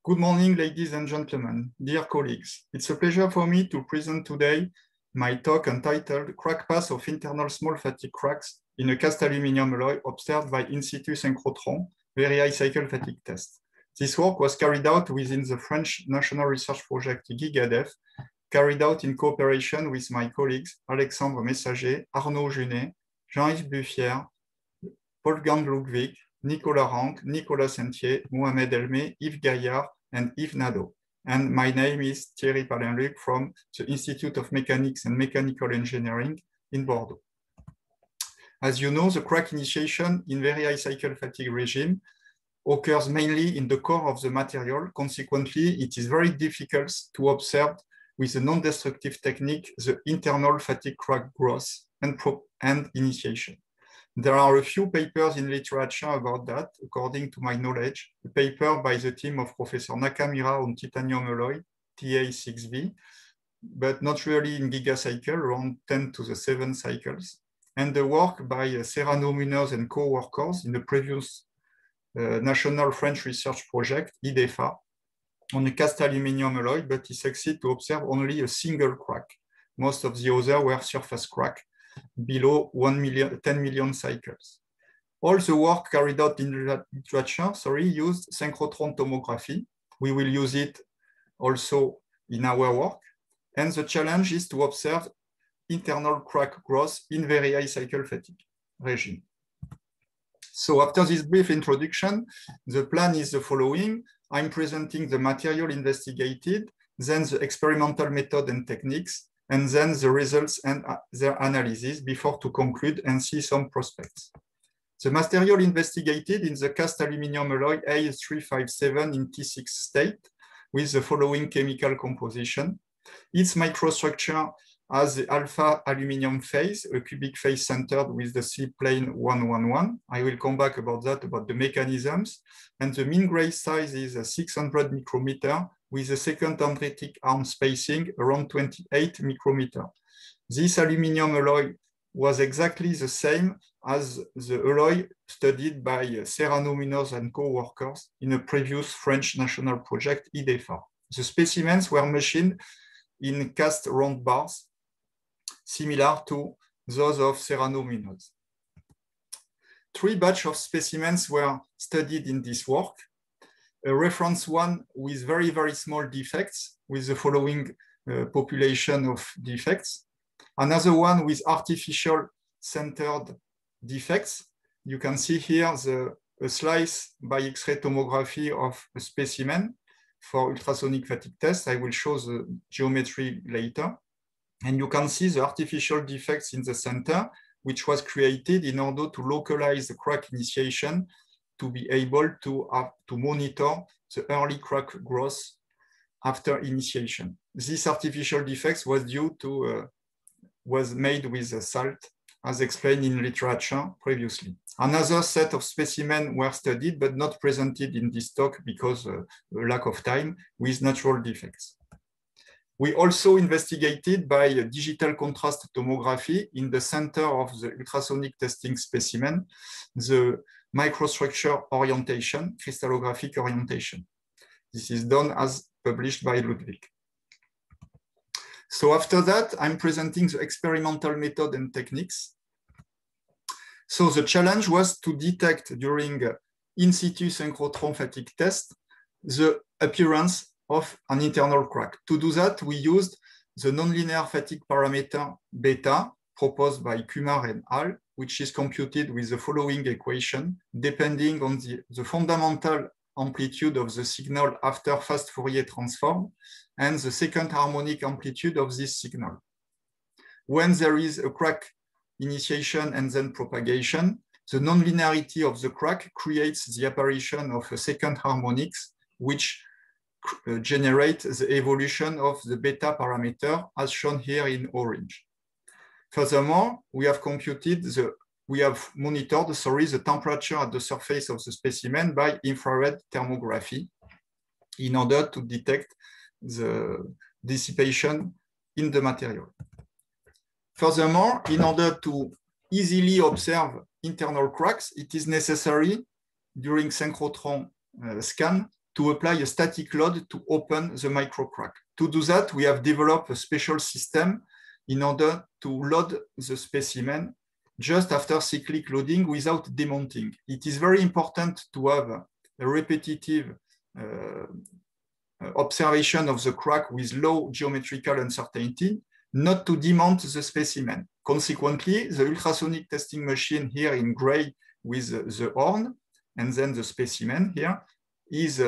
Good morning, ladies and gentlemen, dear colleagues. It's a pleasure for me to present today my talk entitled Crack Path of Internal Small Fatigue Cracks in a Cast Aluminium Alloy Observed by In Situ Synchrotron Very High Cycle Fatigue Test. This work was carried out within the French National Research Project GIGADEF, carried out in cooperation with my colleagues Alexandre Messager, Arnaud Junet, Jean-Yves Buffière, Wolfgang Ludwig, Nicolas Rank, Nicolas Sentier, Mohamed Elmé, Yves Gaillard, and Yves Nadeau. And my name is Thierry Palin-Luc from the Institute of Mechanics and Mechanical Engineering in Bordeaux. As you know, the crack initiation in very high cycle fatigue regime occurs mainly in the core of the material. Consequently, it is very difficult to observe with a non-destructive technique the internal fatigue crack growth and initiation. There are a few papers in literature about that, according to my knowledge. A paper by the team of Professor Nakamura on titanium alloy, TA6V, but not really in gigacycle, around 10 to the 7 cycles. And the work by Serrano Munoz and co-workers in the previous National French Research Project, IDEFA, on a cast aluminium alloy, but he succeeded to observe only a single crack. Most of the others were surface crack, below 10 million cycles. All the work carried out in literature, used synchrotron tomography. We will use it also in our work. And the challenge is to observe internal crack growth in very high cycle fatigue regime. So after this brief introduction, the plan is the following. I'm presenting the material investigated, then the experimental method and techniques, and then the results and their analysis before to conclude and see some prospects. The material investigated in the cast aluminium alloy A357 in T6 state with the following chemical composition. Its microstructure has the alpha aluminium phase, a cubic phase centered with the C plane 111. I will come back about that, about the mechanisms. And the mean grain size is 600 micrometer with a second dendritic arm spacing around 28 micrometer. This aluminium alloy was exactly the same as the alloy studied by Serrano Munoz and co-workers in a previous French national project, IDEFA. The specimens were machined in cast round bars, similar to those of Serrano Munoz. 3 batches of specimens were studied in this work. A reference one with very, very small defects with the following population of defects. Another one with artificial centered defects. You can see here a slice by X-ray tomography of a specimen for ultrasonic fatigue test. I will show the geometry later. And you can see the artificial defects in the center, which was created in order to localize the crack initiation to be able to monitor the early crack growth after initiation. This artificial defects was was made with salt, as explained in literature previously. Another set of specimens were studied, but not presented in this talk because of lack of time, with natural defects. We also investigated by digital contrast tomography in the center of the ultrasonic testing specimen, the microstructure orientation, crystallographic orientation. This is done as published by Ludwig. So after that, I'm presenting the experimental method and techniques. So the challenge was to detect during in situ synchrotron fatigue test the appearance of an internal crack. To do that, we used the nonlinear fatigue parameter beta proposed by Kumar and al., which is computed with the following equation, depending on the fundamental amplitude of the signal after fast Fourier transform and the second harmonic amplitude of this signal. When there is a crack initiation and then propagation, the nonlinearity of the crack creates the apparition of a second harmonics, which generate the evolution of the beta parameter as shown here in orange. Furthermore, we have monitored the temperature at the surface of the specimen by infrared thermography in order to detect the dissipation in the material. Furthermore, in order to easily observe internal cracks, it is necessary during synchrotron scan to apply a static load to open the micro crack. To do that, we have developed a special system in order to load the specimen just after cyclic loading without demounting. It is very important to have a repetitive observation of the crack with low geometrical uncertainty, not to demount the specimen. Consequently, the ultrasonic testing machine here in gray with the horn and then the specimen here is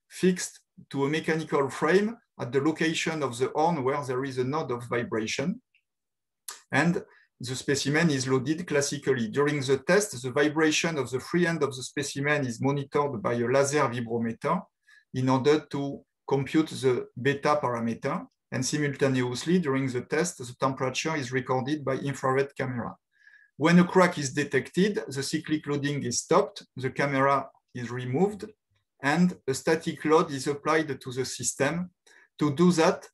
fixed to a mechanical frame at the location of the horn where there is a node of vibration. And the specimen is loaded classically. During the test, the vibration of the free end of the specimen is monitored by a laser vibrometer in order to compute the beta parameter. And simultaneously, during the test, the temperature is recorded by infrared camera. When a crack is detected, the cyclic loading is stopped, the camera is removed, and a static load is applied to the system. To do that,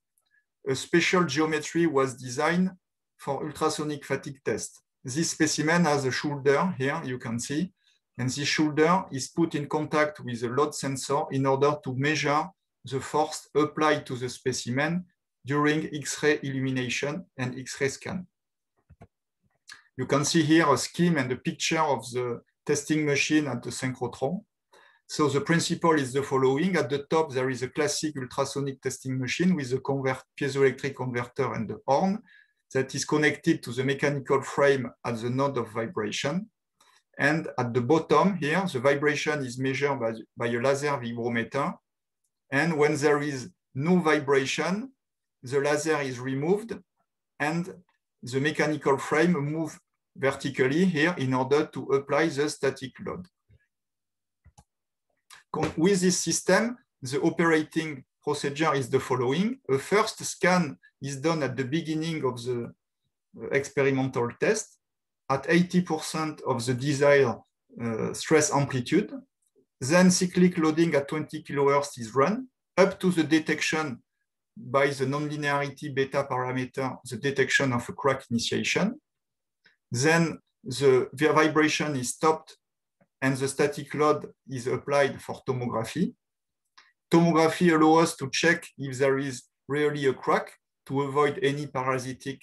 a special geometry was designed for ultrasonic fatigue test. This specimen has a shoulder here, you can see, and this shoulder is put in contact with a load sensor in order to measure the force applied to the specimen during X-ray illumination and X-ray scan. You can see here a scheme and a picture of the testing machine at the synchrotron. So the principle is the following. At the top, there is a classic ultrasonic testing machine with a piezoelectric converter and the horn that is connected to the mechanical frame at the node of vibration. And at the bottom here, the vibration is measured by a laser vibrometer. And when there is no vibration, the laser is removed and the mechanical frame moves vertically here in order to apply the static load. With this system, the operating procedure is the following. A first scan is done at the beginning of the experimental test at 80% of the desired stress amplitude. Then cyclic loading at 20 kHz is run up to the detection by the nonlinearity beta parameter, the detection of a crack initiation. Then the vibration is stopped and the static load is applied for tomography. Tomography allows us to check if there is really a crack to avoid any parasitic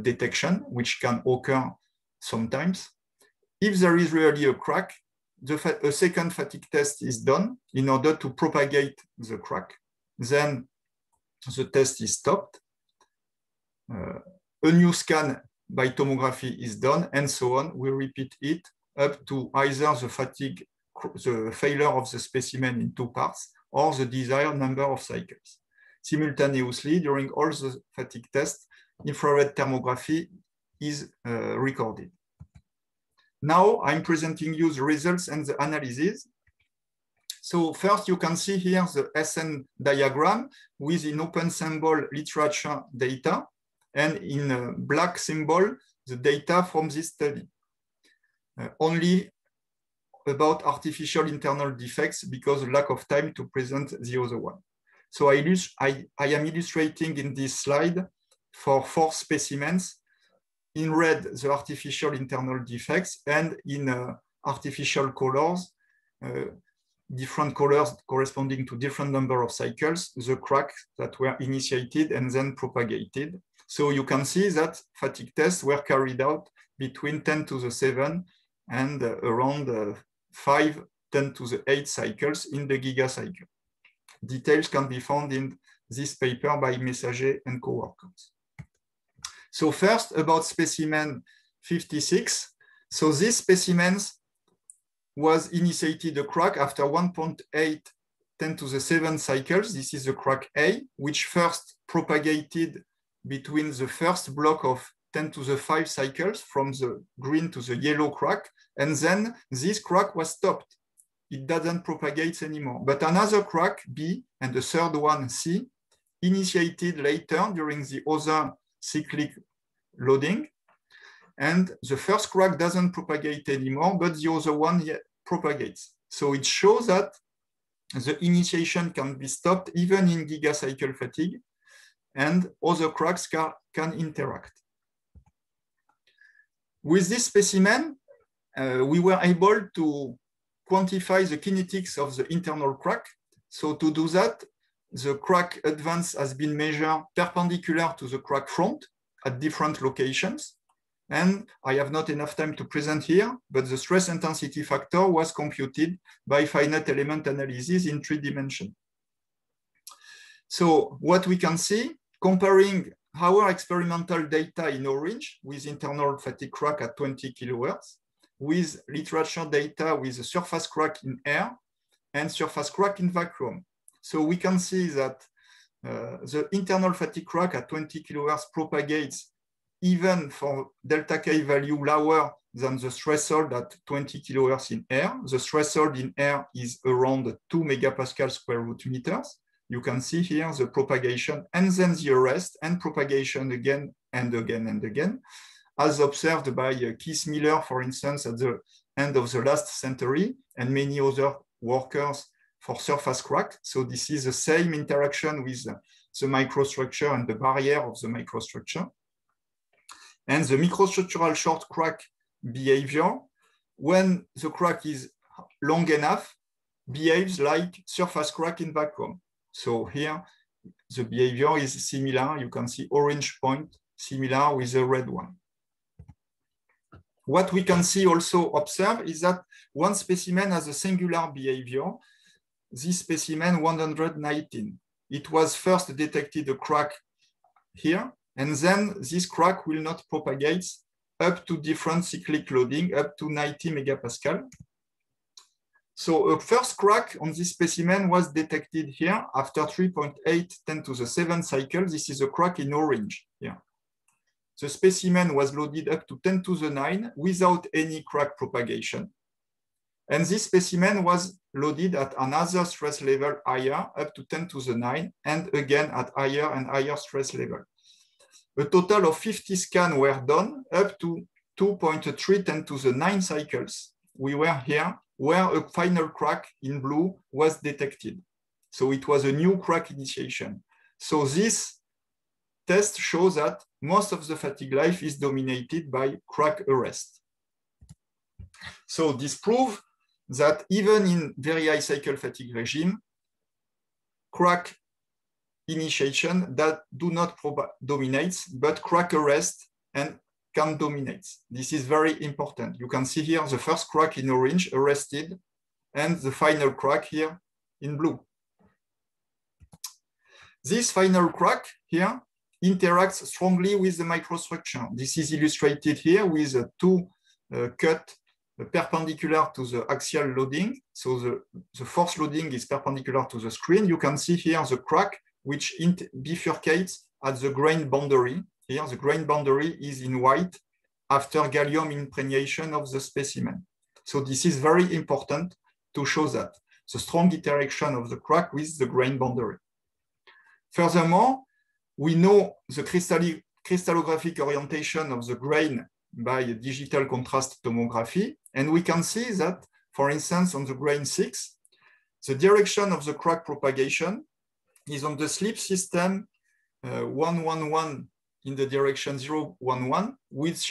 detection, which can occur sometimes. If there is really a crack, a second fatigue test is done in order to propagate the crack. Then the test is stopped. A new scan by tomography is done, and so on. We repeat it up to either the failure of the specimen in two parts or the desired number of cycles. Simultaneously, during all the fatigue tests, infrared thermography is recorded. Now I'm presenting you the results and the analysis. So first you can see here the SN diagram with in open symbol literature data and in a black symbol the data from this study. Only about artificial internal defects because of lack of time to present the other one. So I am illustrating in this slide for 4 specimens. In red, the artificial internal defects, and in artificial colors, different colors corresponding to different number of cycles, the cracks that were initiated and then propagated. So you can see that fatigue tests were carried out between 10 to the 7 and around 5, 10 to the 8 cycles in the gigacycle. Details can be found in this paper by Messager and co-workers. So first about specimen 56. So this specimen was initiated a crack after 1.8 10 to the 7 cycles. This is the crack A, which first propagated between the first block of 10 to the 5 cycles from the green to the yellow crack. And then this crack was stopped. It doesn't propagate anymore. But another crack, B, and the third one, C, initiated later during the other cyclic loading. And the first crack doesn't propagate anymore, but the other one propagates. So it shows that the initiation can be stopped even in gigacycle fatigue, and other cracks can interact. With this specimen, we were able to quantify the kinetics of the internal crack So to do that, the crack advance has been measured perpendicular to the crack front at different locations. And I have not enough time to present here, but the stress intensity factor was computed by finite element analysis in 3 dimensions. So what we can see, comparing our experimental data in orange with internal fatigue crack at 20 kilohertz, with literature data with a surface crack in air and surface crack in vacuum. So we can see that the internal fatigue crack at 20 kilohertz propagates even for delta K value lower than the threshold at 20 kilohertz in air. The threshold in air is around 2 megapascal square root meters. You can see here the propagation and then the arrest and propagation again and again and again, as observed by Keith Miller, for instance, at the end of the last century, and many other workers for surface crack. So this is the same interaction with the microstructure and the barrier of the microstructure. And the microstructural short crack behavior, when the crack is long enough, behaves like surface crack in vacuum. So here, the behavior is similar. You can see orange point similar with the red one. What we can see also observe is that one specimen has a singular behavior. This specimen 119. It was first detected a crack here, and then this crack will not propagate up to different cyclic loading, up to 90 megapascal. So a first crack on this specimen was detected here after 3.8 10 to the 7 cycles. This is a crack in orange here. The specimen was loaded up to 10 to the 9 without any crack propagation. And this specimen was loaded at another stress level higher, up to 10 to the 9, and again at higher and higher stress level. A total of 50 scans were done up to 2.3 10 to the 9 cycles. We were here where a final crack in blue was detected. So it was a new crack initiation. So this test shows that most of the fatigue life is dominated by crack arrest. So this proves that even in very high cycle fatigue regime, crack initiation that do not dominate, but crack arrest and can dominate. This is very important. You can see here the first crack in orange arrested and the final crack here in blue. This final crack here interacts strongly with the microstructure. This is illustrated here with two cut perpendicular to the axial loading. So the force loading is perpendicular to the screen. You can see here the crack which bifurcates at the grain boundary. Here, the grain boundary is in white after gallium impregnation of the specimen. So this is very important to show that the strong interaction of the crack with the grain boundary. Furthermore, we know the crystallographic orientation of the grain by digital contrast tomography. And we can see that, for instance, on the grain 6, the direction of the crack propagation is on the slip system 111 in the direction 011, which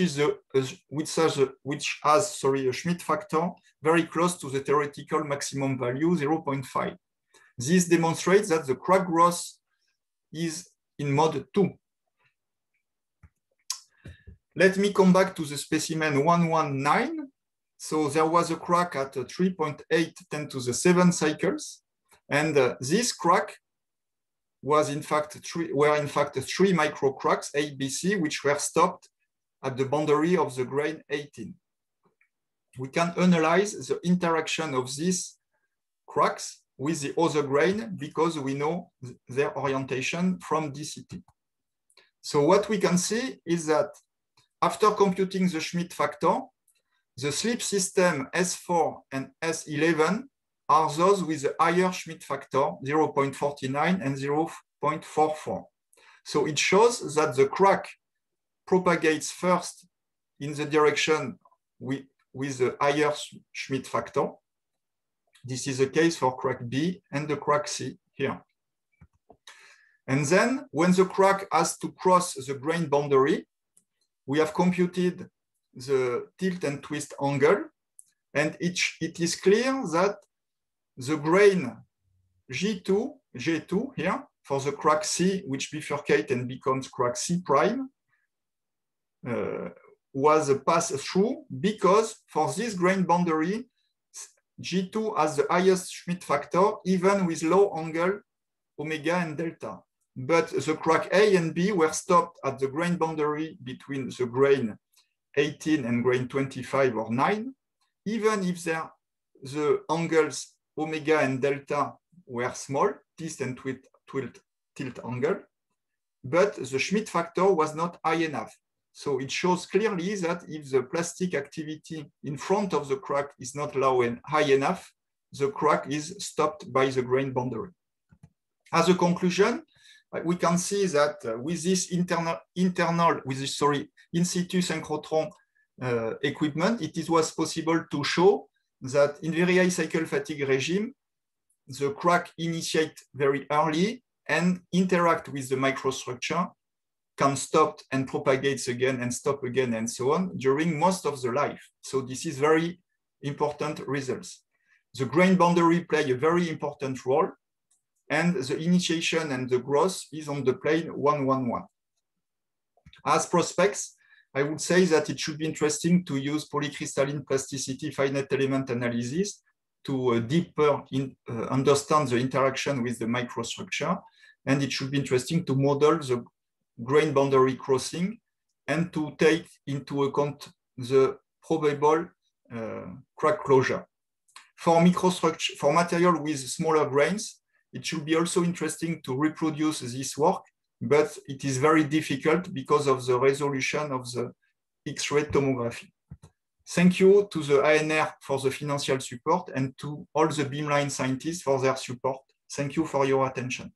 has a Schmidt factor very close to the theoretical maximum value 0.5. This demonstrates that the crack growth is in mode 2. Let me come back to the specimen 119. So there was a crack at 3.8 10 to the 7 cycles, and this crack were in fact three micro cracks, ABC, which were stopped at the boundary of the grain 18. We can analyze the interaction of these cracks with the other grain because we know their orientation from DCT. So what we can see is that after computing the Schmidt factor, the slip system S4 and S11 are those with a higher Schmidt factor, 0.49 and 0.44. So it shows that the crack propagates first in the direction with the higher Schmidt factor. This is the case for crack B and the crack C here. And then when the crack has to cross the grain boundary, we have computed the tilt and twist angle, and it is clear that the grain G2 here, for the crack C, which bifurcate and becomes crack C prime, was a pass-through because for this grain boundary, G2 has the highest Schmidt factor, even with low angle omega and delta. But the crack A and B were stopped at the grain boundary between the grain 18 and grain 25 or 9, even if the angles omega and delta were small, distant tilt angle, but the Schmidt factor was not high enough. So it shows clearly that if the plastic activity in front of the crack is not low and high enough, the crack is stopped by the grain boundary. As a conclusion, we can see that with this in situ synchrotron equipment, it was possible to show that in very high cycle fatigue regime, the crack initiate very early and interact with the microstructure, can stop and propagates again and stop again and so on during most of the life. So this is very important results. The grain boundary play a very important role, and the initiation and the growth is on the plane 111. As prospects, I would say that it should be interesting to use polycrystalline plasticity finite element analysis to deeper understand the interaction with the microstructure. And it should be interesting to model the grain boundary crossing and to take into account the probable crack closure. For microstructure, for material with smaller grains, it should be also interesting to reproduce this work, but it is very difficult because of the resolution of the X-ray tomography. Thank you to the ANR for the financial support and to all the Beamline scientists for their support. Thank you for your attention.